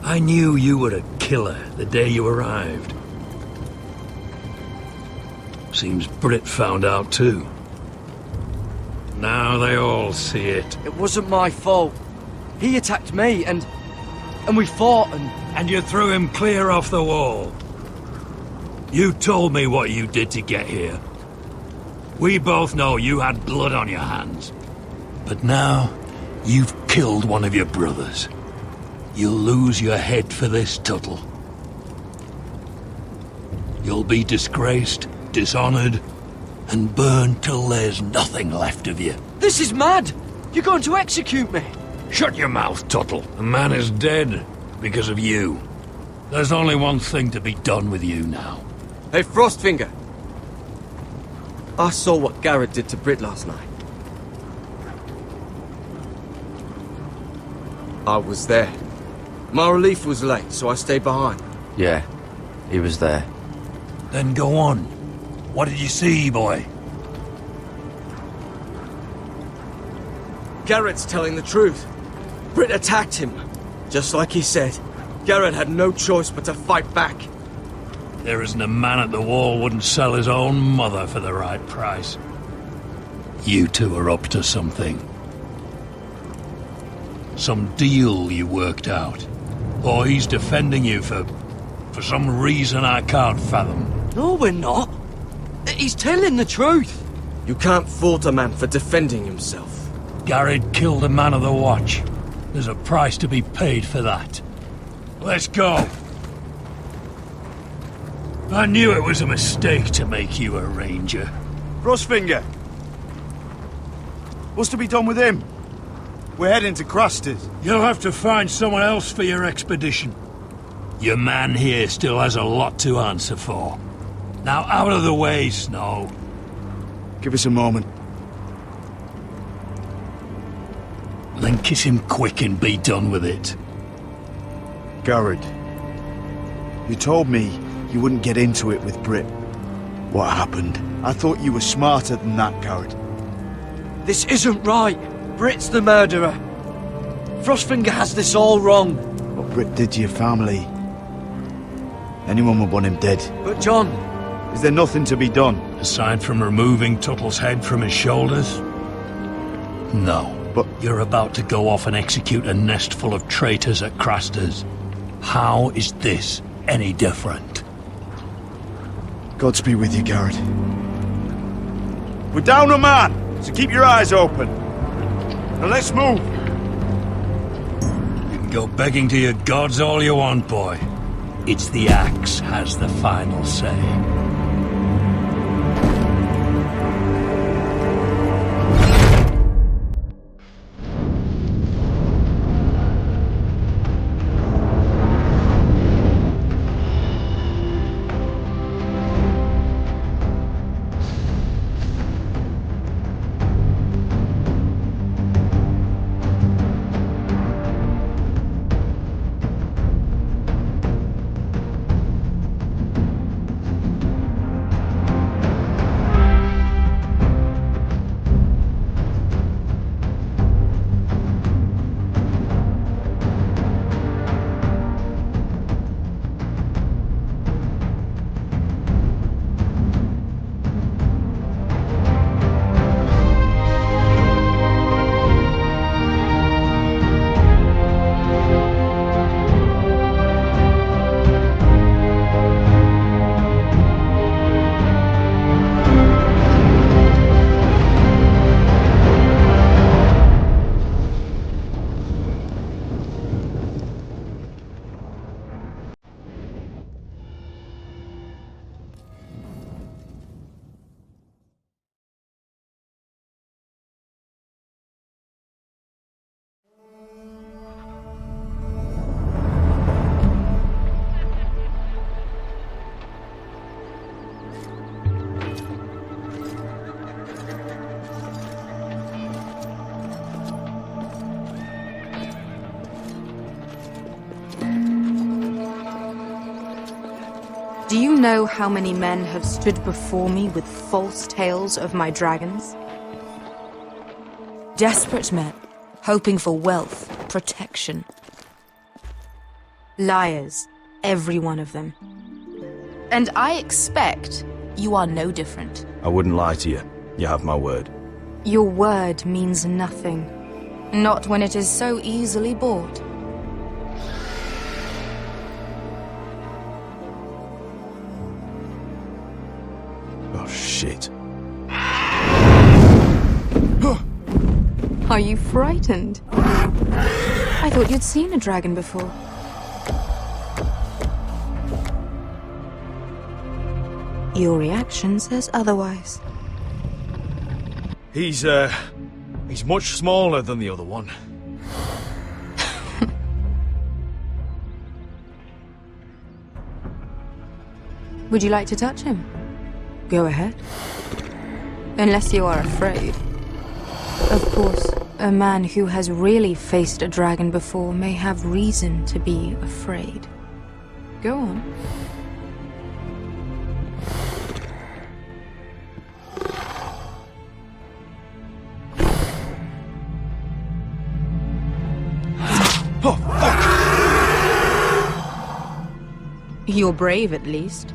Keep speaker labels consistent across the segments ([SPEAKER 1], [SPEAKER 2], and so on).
[SPEAKER 1] I knew you were a killer the day you arrived. Seems Britt found out too. Now they all see it.
[SPEAKER 2] It wasn't my fault. He attacked me, and we fought,
[SPEAKER 1] And you threw him clear off the wall. You told me what you did to get here. We both know you had blood on your hands. But now, you've killed one of your brothers. You'll lose your head for this, Tuttle. You'll be disgraced, dishonored, and burned till there's nothing left of you.
[SPEAKER 2] This is mad! You're going to execute me!
[SPEAKER 1] Shut your mouth, Tuttle. The man is dead because of you. There's only one thing to be done with you now.
[SPEAKER 2] Hey, Frostfinger! I saw what Garrett did to Britt last night. I was there. My relief was late, so I stayed behind.
[SPEAKER 3] Yeah, he was there.
[SPEAKER 1] Then go on. What did you see, boy?
[SPEAKER 2] Garrett's telling the truth. Britt attacked him. Just like he said. Garrett had no choice but to fight back.
[SPEAKER 1] There isn't a man at the wall wouldn't sell his own mother for the right price. You two are up to something. Some deal you worked out. Or he's defending you for some reason I can't fathom.
[SPEAKER 2] No, we're not. He's telling the truth. You can't fault a man for defending himself.
[SPEAKER 1] Garrett killed a man of the watch. There's a price to be paid for that. Let's go. I knew it was a mistake to make you a ranger.
[SPEAKER 4] Frostfinger! What's to be done with him? We're heading to Craster's.
[SPEAKER 1] You'll have to find someone else for your expedition. Your man here still has a lot to answer for. Now out of the way, Snow.
[SPEAKER 4] Give us a moment.
[SPEAKER 1] Then kiss him quick and be done with it.
[SPEAKER 4] Garrett, you told me you wouldn't get into it with Britt. What happened? I thought you were smarter than that, Garrett.
[SPEAKER 2] This isn't right. Britt's the murderer. Frostfinger has this all wrong.
[SPEAKER 4] What Britt did to your family. Anyone would want him dead.
[SPEAKER 2] But John...
[SPEAKER 4] Is there nothing to be done?
[SPEAKER 1] Aside from removing Tuttle's head from his shoulders? No.
[SPEAKER 4] But
[SPEAKER 1] you're about to go off and execute a nest full of traitors at Craster's. How is this any different?
[SPEAKER 4] Godspeed with you, Garrett. We're down a man, so keep your eyes open. Now let's move.
[SPEAKER 1] You can go begging to your gods all you want, boy. It's the axe has the final say.
[SPEAKER 5] Do you know how many men have stood before me with false tales of my dragons? Desperate men, hoping for wealth, protection. Liars. Every one of them. And I expect you are no different.
[SPEAKER 6] I wouldn't lie to you. You have my word.
[SPEAKER 5] Your word means nothing. Not when it is so easily bought.
[SPEAKER 6] Oh, shit.
[SPEAKER 5] Are you frightened? I thought you'd seen a dragon before. Your reaction says otherwise.
[SPEAKER 6] He's much smaller than the other one.
[SPEAKER 5] Would you like to touch him? Go ahead. Unless you are afraid. Of course, a man who has really faced a dragon before may have reason to be afraid. Go on.
[SPEAKER 6] Oh, fuck!
[SPEAKER 5] You're brave, at least.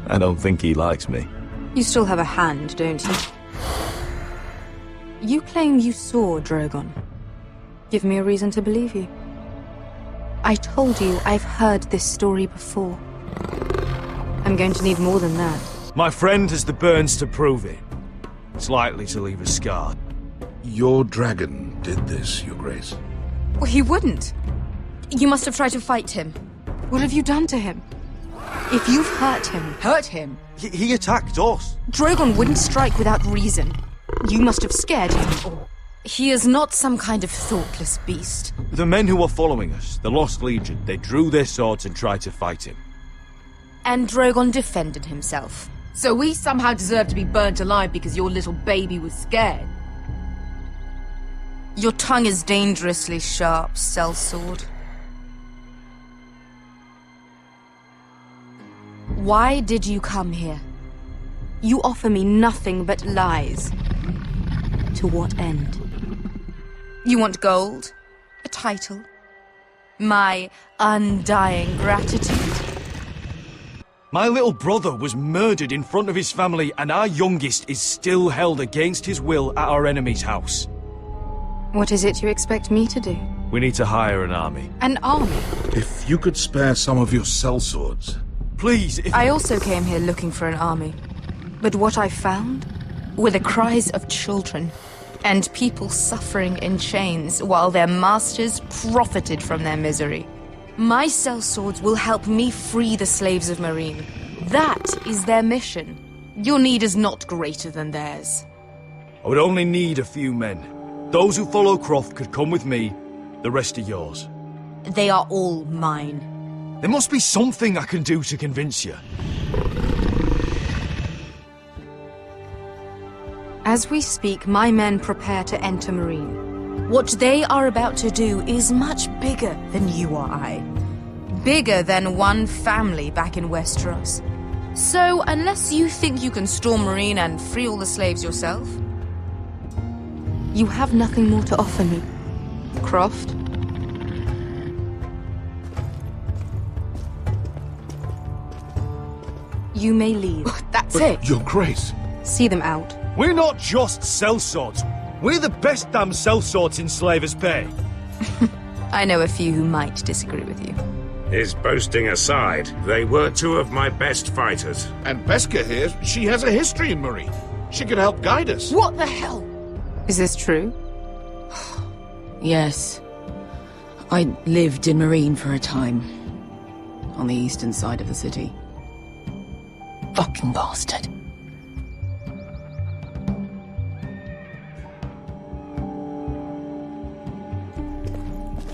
[SPEAKER 6] I don't think he likes me.
[SPEAKER 5] You still have a hand, don't you? You claim you saw Drogon. Give me a reason to believe you. I told you I've heard this story before. I'm going to need more than that.
[SPEAKER 6] My friend has the burns to prove it. It's likely to leave a scar.
[SPEAKER 7] Your dragon did this, Your Grace.
[SPEAKER 5] Well, he wouldn't. You must have tried to fight him. What have you done to him? If you've hurt him.
[SPEAKER 6] He attacked us.
[SPEAKER 5] Drogon wouldn't strike without reason. You must have scared him, or... He is not some kind of thoughtless beast.
[SPEAKER 6] The men who were following us, the Lost Legion, they drew their swords and tried to fight him.
[SPEAKER 5] And Drogon defended himself.
[SPEAKER 8] So we somehow deserve to be burnt alive because your little baby was scared?
[SPEAKER 5] Your tongue is dangerously sharp, sellsword. Why did you come here? You offer me nothing but lies. To what end? You want gold? A title? My undying gratitude?
[SPEAKER 6] My little brother was murdered in front of his family, and our youngest is still held against his will at our enemy's house.
[SPEAKER 5] What is it you expect me to do?
[SPEAKER 6] We need to hire an army.
[SPEAKER 5] An army?
[SPEAKER 7] If you could spare some of your sellswords.
[SPEAKER 6] Please, if...
[SPEAKER 5] I also came here looking for an army. But what I found were the cries of children and people suffering in chains while their masters profited from their misery. My sellswords will help me free the slaves of Meereen. That is their mission. Your need is not greater than theirs.
[SPEAKER 6] I would only need a few men. Those who follow Croft could come with me, the rest are yours.
[SPEAKER 5] They are all mine.
[SPEAKER 6] There must be something I can do to convince you.
[SPEAKER 5] As we speak, my men prepare to enter Meereen. What they are about to do is much bigger than you or I. Bigger than one family back in Westeros. So, unless you think you can storm Meereen and free all the slaves yourself, you have nothing more to offer me, Croft. You may leave.
[SPEAKER 8] That's it.
[SPEAKER 7] Your Grace.
[SPEAKER 5] See them out.
[SPEAKER 6] We're not just sellswords. We're the best damn sellswords in Slavers' Bay.
[SPEAKER 5] I know a few who might disagree with you.
[SPEAKER 9] His boasting aside, they were two of my best fighters.
[SPEAKER 7] And Beska here, she has a history in Meereen. She could help guide us.
[SPEAKER 8] What the hell?
[SPEAKER 5] Is this true?
[SPEAKER 8] Yes. I lived in Meereen for a time. On the eastern side of the city. Fucking bastard.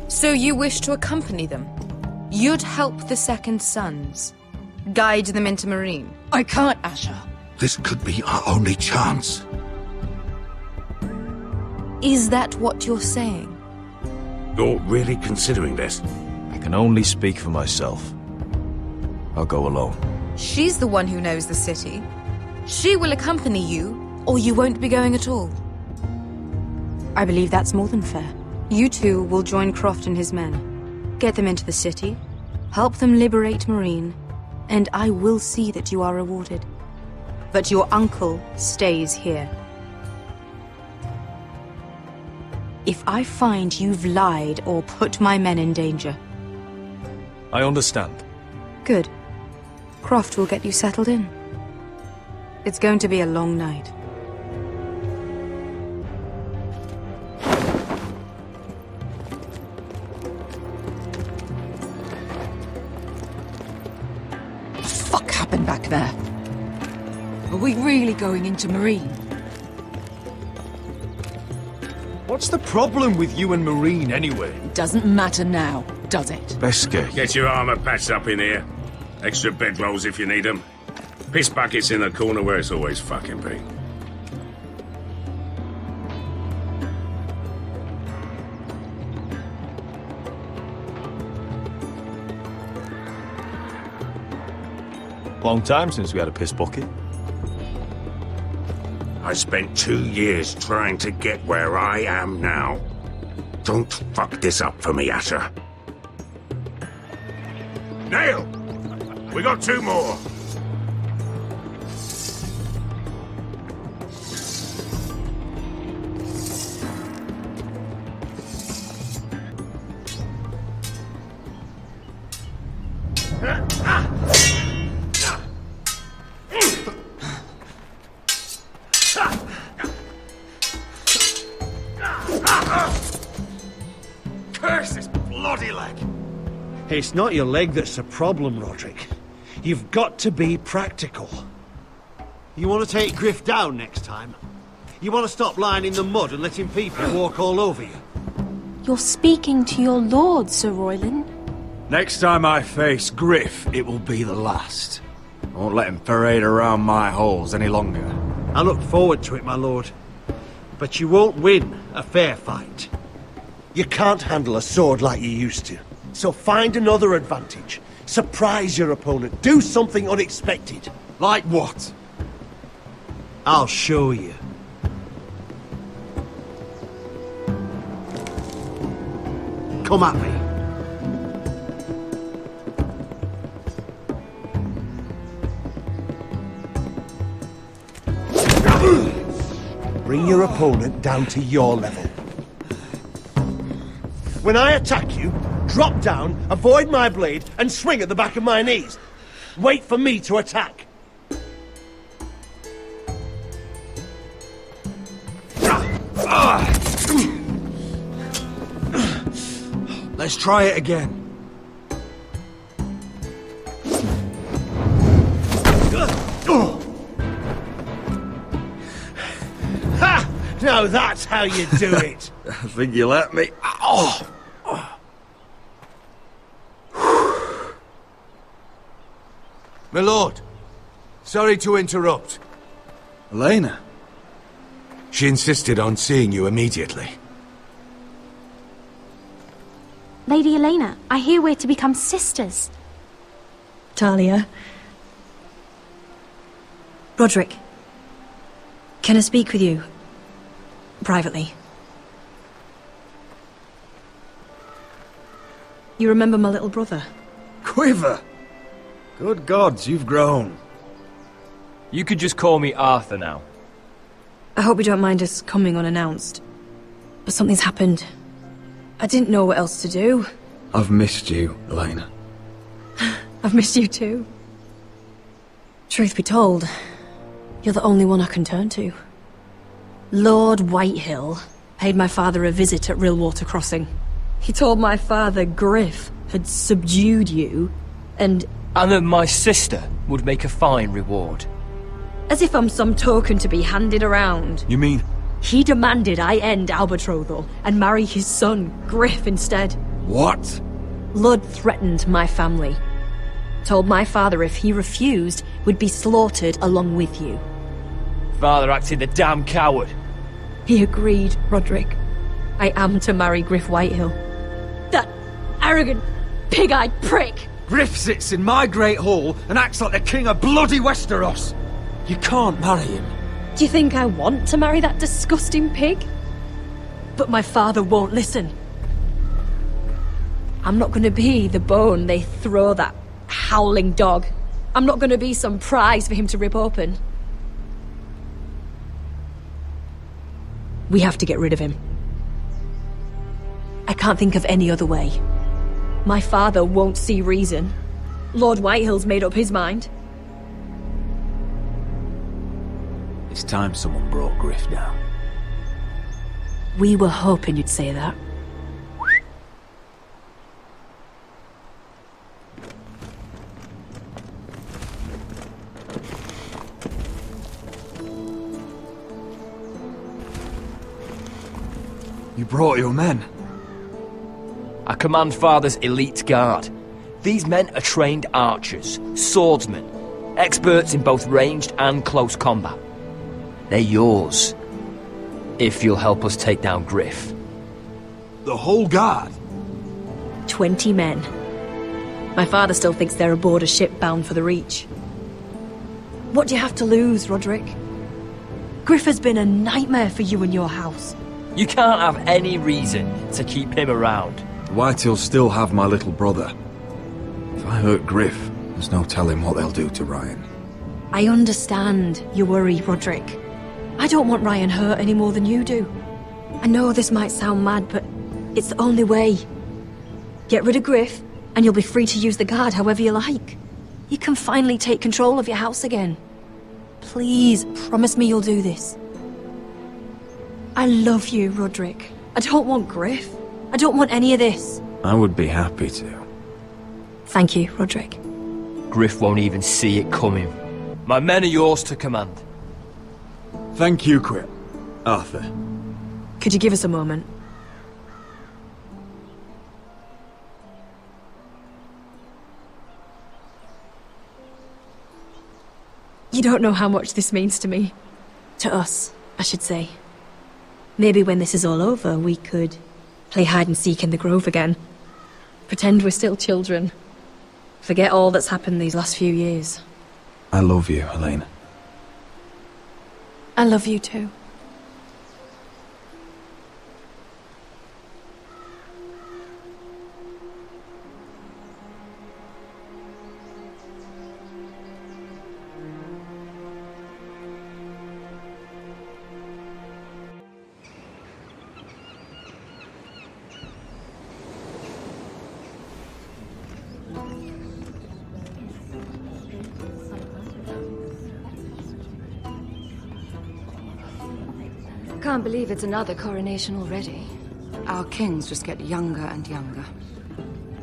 [SPEAKER 5] So you wish to accompany them? You'd help the Second Sons? Guide them into Meereen?
[SPEAKER 8] I can't, Asher.
[SPEAKER 7] This could be our only chance.
[SPEAKER 5] Is that what you're saying?
[SPEAKER 9] You're really considering this?
[SPEAKER 6] I can only speak for myself. I'll go alone.
[SPEAKER 5] She's the one who knows the city. She will accompany you, or you won't be going at all. I believe that's more than fair. You two will join Croft and his men. Get them into the city, help them liberate Marine, and I will see that you are rewarded. But your uncle stays here. If I find you've lied or put my men in danger...
[SPEAKER 6] I understand.
[SPEAKER 5] Good. Croft will get you settled in. It's going to be a long night.
[SPEAKER 8] What the fuck happened back there? Are we really going into Marine?
[SPEAKER 6] What's the problem with you and Marine, anyway?
[SPEAKER 8] It doesn't matter now, does it?
[SPEAKER 6] Beske.
[SPEAKER 9] Get your armor patched up in here. Extra bedrolls if you need them. Piss buckets in the corner where it's always fucking been.
[SPEAKER 6] Long time since we had a piss bucket.
[SPEAKER 9] I spent 2 years trying to get where I am now. Don't fuck this up for me, Asher. Nail! We got 2 more.
[SPEAKER 7] Curse this bloody leg!
[SPEAKER 10] It's not your leg that's the problem, Roderick. You've got to be practical. You want to take Griff down next time? You want to stop lying in the mud and letting people walk all over you?
[SPEAKER 11] You're speaking to your lord, Sir Royland.
[SPEAKER 4] Next time I face Griff, it will be the last. I won't let him parade around my halls any longer.
[SPEAKER 10] I look forward to it, my lord. But you won't win a fair fight. You can't handle a sword like you used to. So find another advantage. Surprise your opponent. Do something unexpected.
[SPEAKER 4] Like what?
[SPEAKER 10] I'll show you. Come at me. Bring your opponent down to your level. When I attack you, drop down, avoid my blade, and swing at the back of my knees. Wait for me to attack.
[SPEAKER 4] Let's try it again.
[SPEAKER 10] Ha! Now that's how you do it.
[SPEAKER 4] I think you let me. Oh!
[SPEAKER 12] My lord, sorry to interrupt.
[SPEAKER 4] Elena?
[SPEAKER 12] She insisted on seeing you immediately.
[SPEAKER 11] Lady Elena, I hear we're to become sisters.
[SPEAKER 13] Talia. Roderick. Can I speak with you? Privately. You remember my little brother?
[SPEAKER 4] Quiver! Good gods, you've grown.
[SPEAKER 6] You could just call me Arthur now.
[SPEAKER 13] I hope you don't mind us coming unannounced. But something's happened. I didn't know what else to do.
[SPEAKER 4] I've missed you, Elena.
[SPEAKER 13] I've missed you too. Truth be told, you're the only one I can turn to. Lord Whitehill paid my father a visit at Rillwater Crossing. He told my father Griff had subdued you, and
[SPEAKER 6] that my sister would make a fine reward.
[SPEAKER 13] as if I'm some token to be handed around.
[SPEAKER 4] You mean?
[SPEAKER 13] He demanded I end our betrothal and marry his son, Griff, instead.
[SPEAKER 4] What?
[SPEAKER 13] Lud threatened my family. Told my father if he refused, we'd be slaughtered along with you.
[SPEAKER 6] Father acted the damn coward.
[SPEAKER 13] He agreed, Roderick. I am to marry Griff Whitehill. That arrogant, pig-eyed prick!
[SPEAKER 4] Griff sits in my great hall and acts like the king of bloody Westeros. You can't marry him.
[SPEAKER 13] Do you think I want to marry that disgusting pig? But my father won't listen. I'm not gonna be the bone they throw that howling dog. I'm not gonna be some prize for him to rip open. We have to get rid of him. I can't think of any other way. My father won't see reason. Lord Whitehill's made up his mind.
[SPEAKER 14] It's time someone brought Griff down.
[SPEAKER 13] We were hoping you'd say that.
[SPEAKER 6] You brought your men.
[SPEAKER 15] I command Father's elite guard. These men are trained archers, swordsmen, experts in both ranged and close combat. They're yours, if you'll help us take down Griff.
[SPEAKER 6] The whole guard?
[SPEAKER 13] 20 men. My father still thinks they're aboard a ship bound for the Reach. What do you have to lose, Roderick? Griff has been a nightmare for you and your house.
[SPEAKER 15] You can't have any reason to keep him around.
[SPEAKER 12] Whitehills still have my little brother. If I hurt Griff, there's no telling what they'll do to Ryan.
[SPEAKER 13] I understand your worry, Roderick. I don't want Ryan hurt any more than you do. I know this might sound mad, but it's the only way. Get rid of Griff, and you'll be free to use the guard however you like. You can finally take control of your house again. Please, promise me you'll do this. I love you, Roderick. I don't want Griff. I don't want any of this.
[SPEAKER 12] I would be happy to.
[SPEAKER 13] Thank you, Roderick.
[SPEAKER 15] Griff won't even see it coming. My men are yours to command.
[SPEAKER 6] Thank you, Quit. Arthur.
[SPEAKER 13] Could you give us a moment? You don't know how much this means to me. To us, I should say. Maybe when this is all over, we could play hide and seek in the grove again. Pretend we're still children. Forget all that's happened these last few years.
[SPEAKER 12] I love you, Elena.
[SPEAKER 13] I love you too.
[SPEAKER 16] Can't believe it's another coronation already. Our kings just get younger and younger.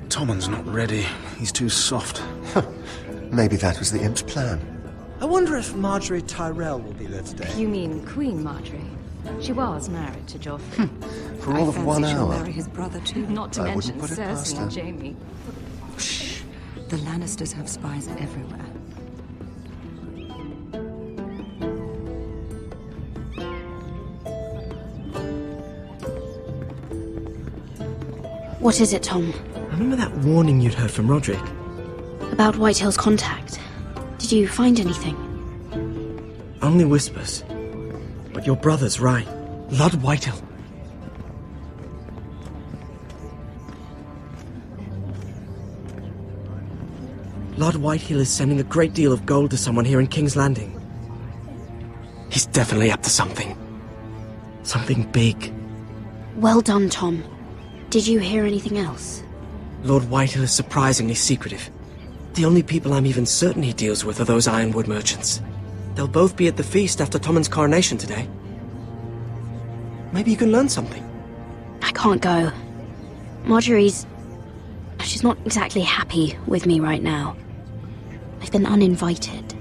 [SPEAKER 17] Tommen's not ready. He's too soft.
[SPEAKER 18] Maybe that was the imp's plan.
[SPEAKER 2] I wonder if Marjorie Tyrell will be there today.
[SPEAKER 16] You mean Queen Marjorie? She was married to Joffrey.
[SPEAKER 18] For all of 1
[SPEAKER 16] she'll
[SPEAKER 18] hour.
[SPEAKER 16] marry his brother too. Not to
[SPEAKER 18] I
[SPEAKER 16] mention
[SPEAKER 18] wouldn't put it past
[SPEAKER 16] Cersei
[SPEAKER 18] her.
[SPEAKER 16] and Jaime. Shh. The Lannisters have spies everywhere.
[SPEAKER 11] What is it, Tom?
[SPEAKER 2] Remember that warning you'd heard from Roderick?
[SPEAKER 11] About Whitehill's contact. Did you find anything?
[SPEAKER 2] Only whispers. But your brother's right. Lord Whitehill. Lord Whitehill is sending a great deal of gold to someone here in King's Landing. He's definitely up to something. Something big.
[SPEAKER 11] Well done, Tom. Did you hear anything else?
[SPEAKER 2] Lord Whitehill is surprisingly secretive. The only people I'm even certain he deals with are those ironwood merchants. They'll both be at the feast after Tommen's coronation today. Maybe you can learn something.
[SPEAKER 11] I can't go. Marjorie's... she's not exactly happy with me right now. I've been uninvited.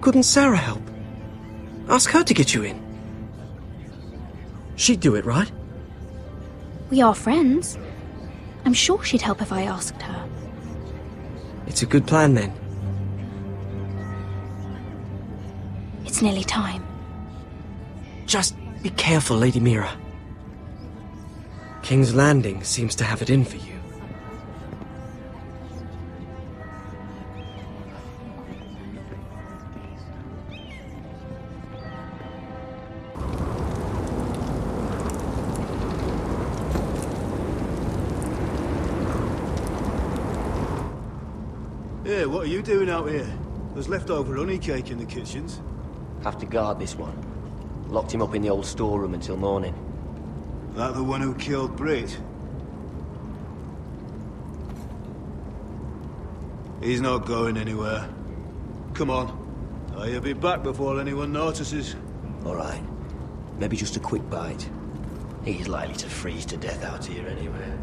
[SPEAKER 2] Couldn't Sarah help? Ask her to get you in. She'd do it, right?
[SPEAKER 11] We are friends. I'm sure she'd help if I asked her.
[SPEAKER 2] It's a good plan, then.
[SPEAKER 11] It's nearly time.
[SPEAKER 2] Just be careful, Lady Mira. King's Landing seems to have it in for you.
[SPEAKER 19] Yeah, what are you doing out here? There's leftover honey cake in the kitchens.
[SPEAKER 20] Have to guard this one. Locked him up in the old storeroom until morning.
[SPEAKER 19] That the one who killed Brit? He's not going anywhere. Come on. I'll be back before anyone notices.
[SPEAKER 20] All right. Maybe just a quick bite. He's likely to freeze to death out here anyway.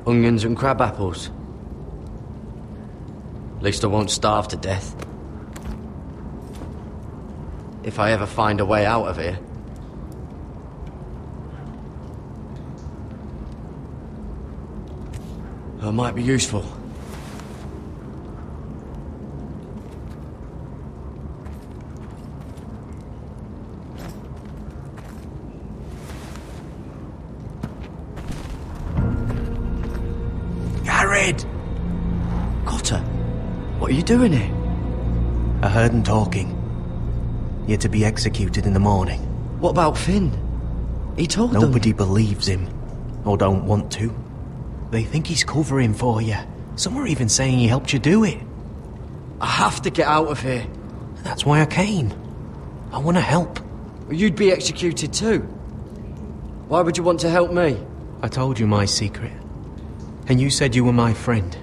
[SPEAKER 3] Onions and crab apples. At least I won't starve to death. If I ever find a way out of here. It might be useful.
[SPEAKER 2] Garrett!
[SPEAKER 3] Cotter, what are you doing here?
[SPEAKER 2] I heard him talking. You're to be executed in the morning.
[SPEAKER 3] What about Finn? He told them...
[SPEAKER 2] Nobody believes him. Or don't want to. They think he's covering for you. Some are even saying he helped you do it.
[SPEAKER 3] I have to get out of here.
[SPEAKER 2] That's why I came. I want to help.
[SPEAKER 3] You'd be executed too. Why would you want to help me?
[SPEAKER 2] I told you my secret. And you said you were my friend.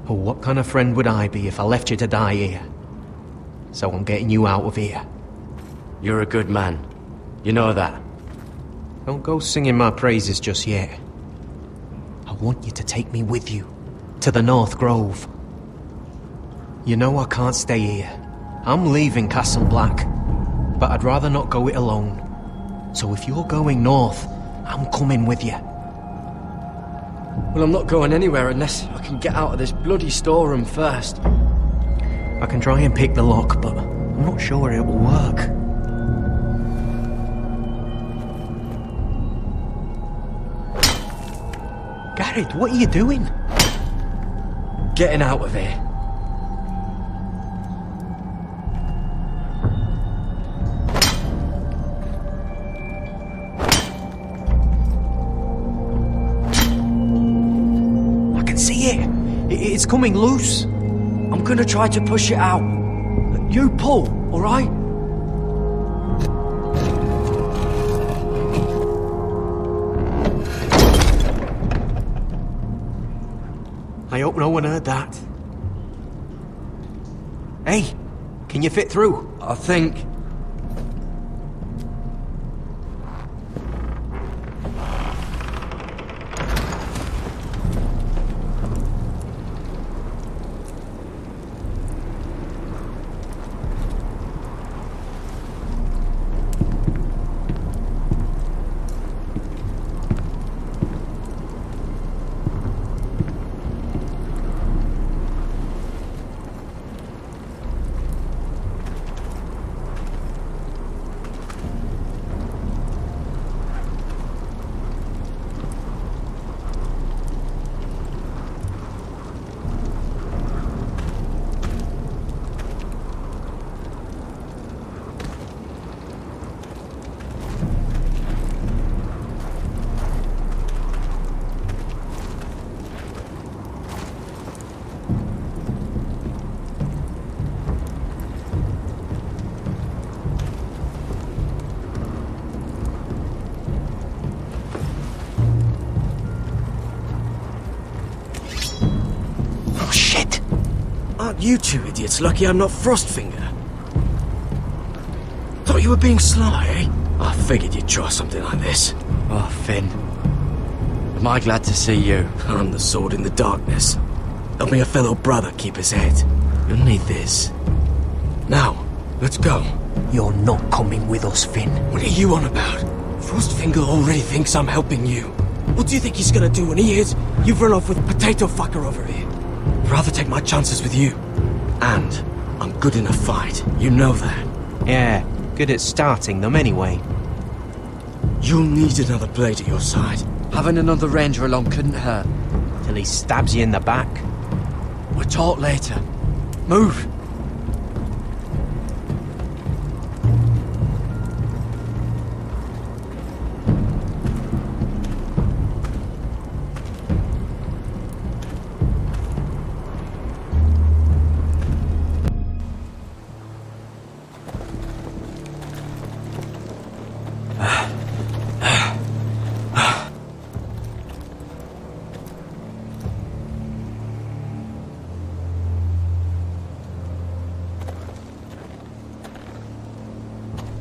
[SPEAKER 2] Well, what kind of friend would I be if I left you to die here? So I'm getting you out of here.
[SPEAKER 3] You're a good man. You know that.
[SPEAKER 2] Don't go singing my praises just yet. I want you to take me with you. To the North Grove. You know I can't stay here. I'm leaving Castle Black. But I'd rather not go it alone. So if you're going north, I'm coming with you.
[SPEAKER 3] Well, I'm not going anywhere unless I can get out of this bloody storeroom first.
[SPEAKER 2] I can try and pick the lock, but I'm not sure it will work. Garrett, what are you doing?
[SPEAKER 3] Getting out of here.
[SPEAKER 2] I can see it. It's coming loose.
[SPEAKER 3] I'm gonna try to push it out. You pull, all right?
[SPEAKER 2] I hope no one heard that. Hey, can you fit through?
[SPEAKER 3] I think.
[SPEAKER 2] Aren't you two idiots lucky I'm not Frostfinger? Thought you were being sly, eh? I figured you'd try something like this.
[SPEAKER 3] Oh, Finn. Am I glad to see you?
[SPEAKER 2] I'm the sword in the darkness. Help me a fellow brother keep his head. You'll need this. Now, let's go. You're not coming with us, Finn. What are you on about? Frostfinger already thinks I'm helping you. What do you think he's gonna do when he hears you've run off with Potato Fucker over here? I'd rather take my chances with you. And I'm good in a fight. You know that. Yeah, good at starting them anyway. You'll need another blade at your side.
[SPEAKER 3] Having another ranger along couldn't hurt.
[SPEAKER 20] Till he stabs you in the back.
[SPEAKER 3] We'll talk later. Move!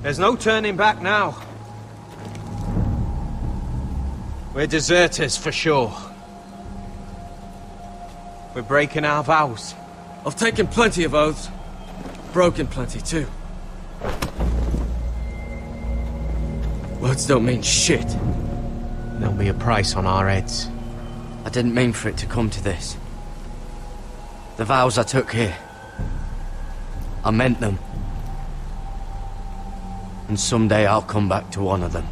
[SPEAKER 6] There's no turning back now. We're deserters for sure. We're breaking our vows.
[SPEAKER 2] I've taken plenty of oaths. Broken plenty too. Words don't mean shit.
[SPEAKER 20] There'll be a price on our heads.
[SPEAKER 3] I didn't mean for it to come to this. The vows I took here, I meant them. And someday I'll come back to honor them.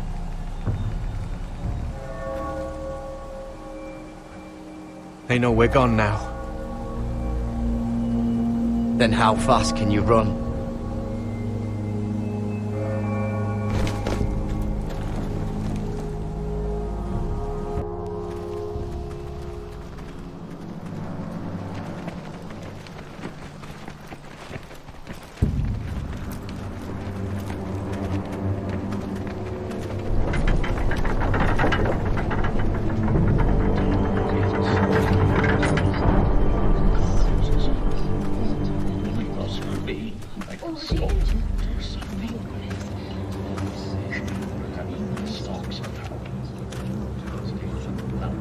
[SPEAKER 3] They know we're gone now. Then how fast can you run?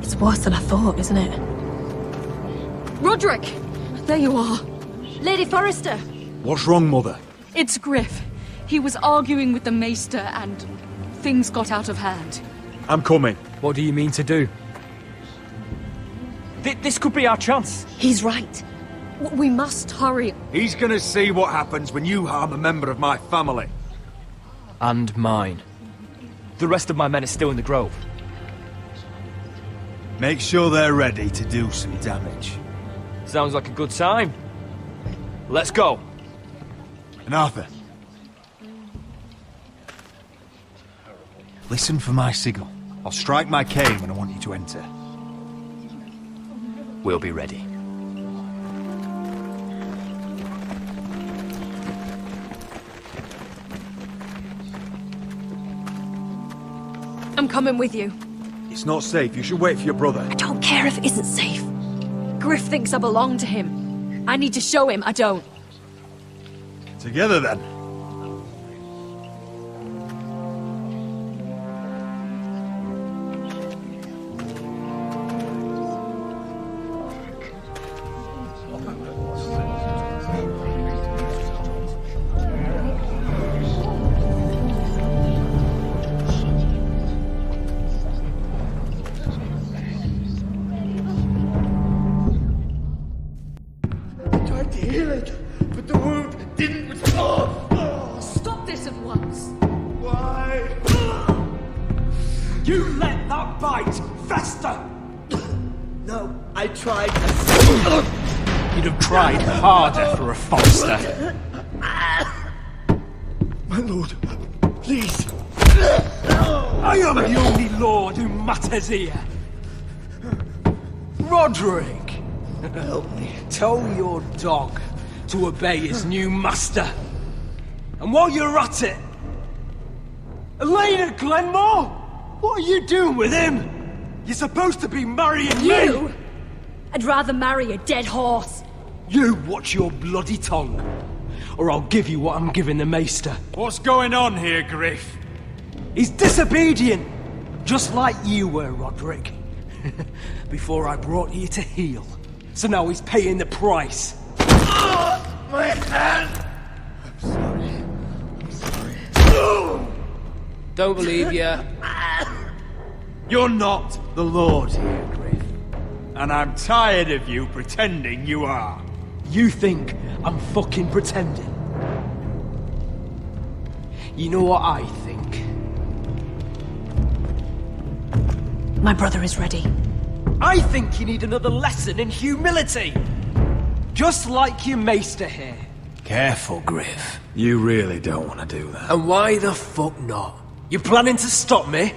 [SPEAKER 13] It's worse than I thought, isn't it?
[SPEAKER 21] Roderick! There you are. Lady Forrester!
[SPEAKER 17] What's wrong, Mother?
[SPEAKER 21] It's Griff. He was arguing with the Maester and things got out of hand.
[SPEAKER 6] I'm coming.
[SPEAKER 15] What do you mean to do? This could be our chance.
[SPEAKER 21] He's right. We must hurry.
[SPEAKER 17] He's gonna see what happens when you harm a member of my family.
[SPEAKER 15] And mine. The rest of my men are still in the grove.
[SPEAKER 17] Make sure they're ready to do some damage.
[SPEAKER 15] Sounds like a good time. Let's go.
[SPEAKER 17] And Arthur, listen for my signal. I'll strike my cane when I want you to enter.
[SPEAKER 15] We'll be ready.
[SPEAKER 21] I'm coming with you.
[SPEAKER 17] It's not safe. You should wait for your brother.
[SPEAKER 21] I don't care if it isn't safe. Griff thinks I belong to him. I need to show him I don't.
[SPEAKER 17] Together then.
[SPEAKER 21] Stop this at once.
[SPEAKER 17] Why?
[SPEAKER 6] You let that bite fester!
[SPEAKER 2] No, I tried.
[SPEAKER 15] You'd have tried harder for a Forrester.
[SPEAKER 17] My lord, please.
[SPEAKER 15] I am the only lord who matters here. Roderick!
[SPEAKER 2] Help me.
[SPEAKER 15] Tell your dog to obey his new master. And while you're at it, Elena Glenmore, what are you doing with him? You're supposed to be marrying
[SPEAKER 21] You!
[SPEAKER 15] me!
[SPEAKER 21] I'd rather marry a dead horse.
[SPEAKER 15] You watch your bloody tongue, or I'll give you what I'm giving the Maester.
[SPEAKER 6] What's going on here, Griff?
[SPEAKER 15] He's disobedient, just like you were, Roderick. Before I brought you to heel. So now he's paying the price.
[SPEAKER 17] My hand! I'm sorry.
[SPEAKER 15] Don't believe ya.
[SPEAKER 6] You're not the Lord here, Griff. And I'm tired of you pretending you are.
[SPEAKER 15] You think I'm fucking pretending? You know what I think?
[SPEAKER 13] My brother is ready.
[SPEAKER 15] I think you need another lesson in humility. Just like your maester here.
[SPEAKER 14] Careful, Griff.
[SPEAKER 12] You really don't want to do that.
[SPEAKER 14] And why the fuck not?
[SPEAKER 15] You planning to stop me?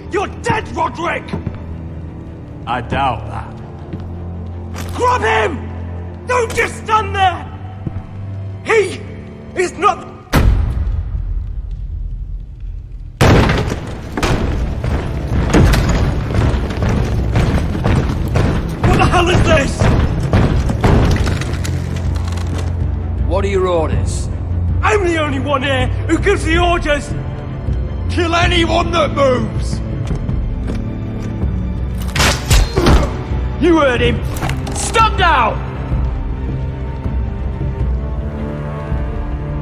[SPEAKER 15] You're dead, Roderick!
[SPEAKER 6] I doubt that.
[SPEAKER 15] Grab him! Don't just stand there! He is not... What the hell is this? What are your orders? I'm the only one here who gives the orders! Kill anyone that moves! You heard him! Stand down!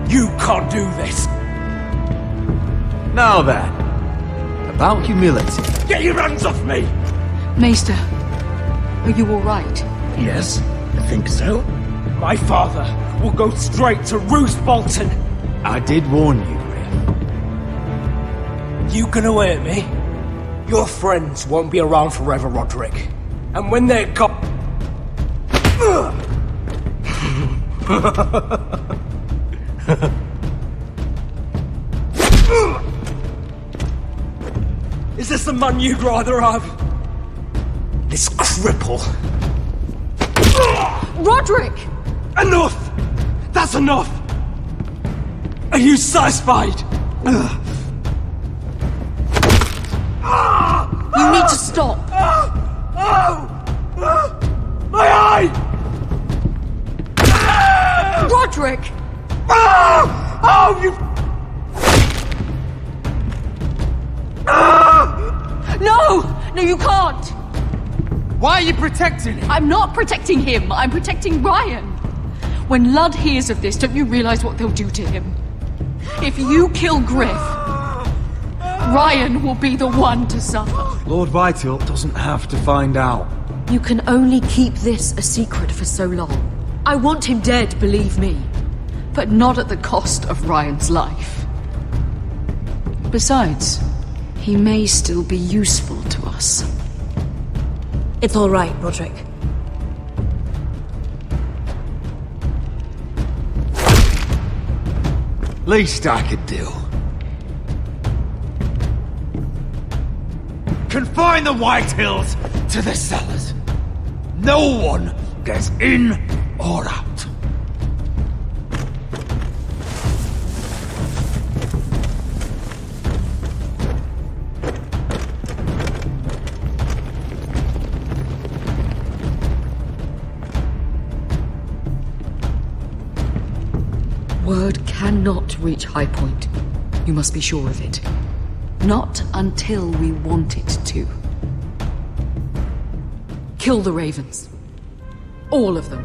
[SPEAKER 15] You can't do this!
[SPEAKER 14] Now then, about humility.
[SPEAKER 15] Get your hands off me!
[SPEAKER 21] Maester, are you all right?
[SPEAKER 10] Yes, I think so.
[SPEAKER 15] My father will go straight to Roose Bolton.
[SPEAKER 14] I did warn you, Griff.
[SPEAKER 15] You gonna hurt me? Your friends won't be around forever, Roderick. And when they're gone... Is this the man you'd rather have? This cripple.
[SPEAKER 21] Roderick!
[SPEAKER 15] Enough! That's enough! Are you satisfied?
[SPEAKER 21] You need to stop!
[SPEAKER 15] My eye!
[SPEAKER 21] Roderick!
[SPEAKER 15] Oh, you...
[SPEAKER 21] No! No, you can't!
[SPEAKER 15] Why are you protecting him?
[SPEAKER 21] I'm not protecting him, I'm protecting Ryan! When Ludd hears of this, don't you realize what they'll do to him? If you kill Griff, Ryan will be the one to suffer.
[SPEAKER 12] Lord Whitehill doesn't have to find out.
[SPEAKER 21] You can only keep this a secret for so long. I want him dead, believe me. But not at the cost of Ryan's life. Besides, he may still be useful to us.
[SPEAKER 13] It's all right, Roderick.
[SPEAKER 14] Least I could do.
[SPEAKER 15] Confine the Whitehills to the cellars. No one gets in or out.
[SPEAKER 21] Word cannot reach High Point. You must be sure of it. Not until we want it to. Kill the ravens. All of them.